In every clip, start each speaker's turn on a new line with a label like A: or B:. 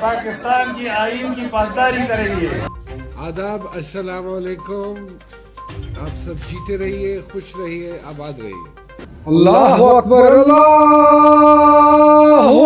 A: पाकिस्तान की आईन की पासदारी करेंगे।
B: आदाब, अस्सलाम वालेकुम। आप सब जीते रहिए, खुश रहिए, आबाद रहिए। अल्लाहु अकबर, अल्लाहु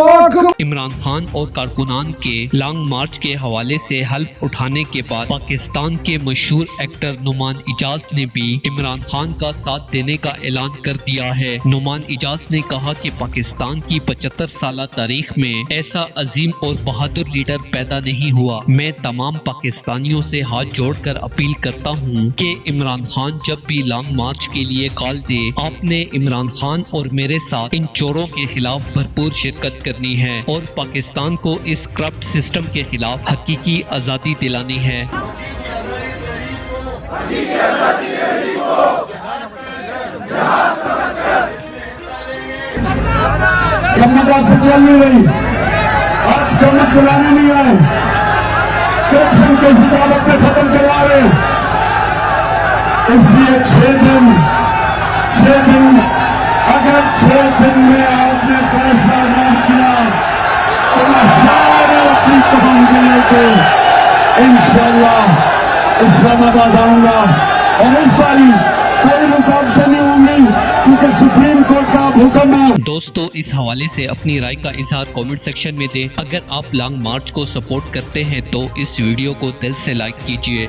B: अकबर।
C: इमरान खान और कारकुनान के लॉन्ग मार्च के हवाले से हल्फ उठाने के बाद पाकिस्तान के मशहूर एक्टर नुमान इजाज ने भी इमरान खान का साथ देने का ऐलान कर दिया है। नुमान इजाज ने कहा कि पाकिस्तान की 75 साल तारीख में ऐसा अजीम और बहादुर लीडर पैदा नहीं हुआ। मैं तमाम पाकिस्तानियों से हाथ जोड़कर अपील करता हूँ कि इमरान खान जब भी लॉन्ग मार्च के लिए कॉल दे, आपने इमरान खान और मेरे साथ इन चोरों के खिलाफ भरपूर शिरकत करनी है और पाकिस्तान को इस करप्ट सिस्टम के खिलाफ हकीकी आज़ादी दिलानी है।
D: कमर से चल नहीं रही, आप कमर चलाने नहीं आए, करप्शन के हिसाब अपने खत्म करवा रहे, इसलिए 6 दिन अगर 6 दिन में आपने फैसला नहीं किया तो मैं सारे अपनी तमाम जिले को इंशाअल्लाह इस्लामाबाद आऊंगा और इस बारी कोई रुकावटें नहीं होंगी क्योंकि सुप्रीम कोर्ट का हुक्म है।
C: दोस्तों, इस हवाले से अपनी राय का इजहार कमेंट सेक्शन में दें। अगर आप लॉन्ग मार्च को सपोर्ट करते हैं तो इस वीडियो को दिल से लाइक कीजिए।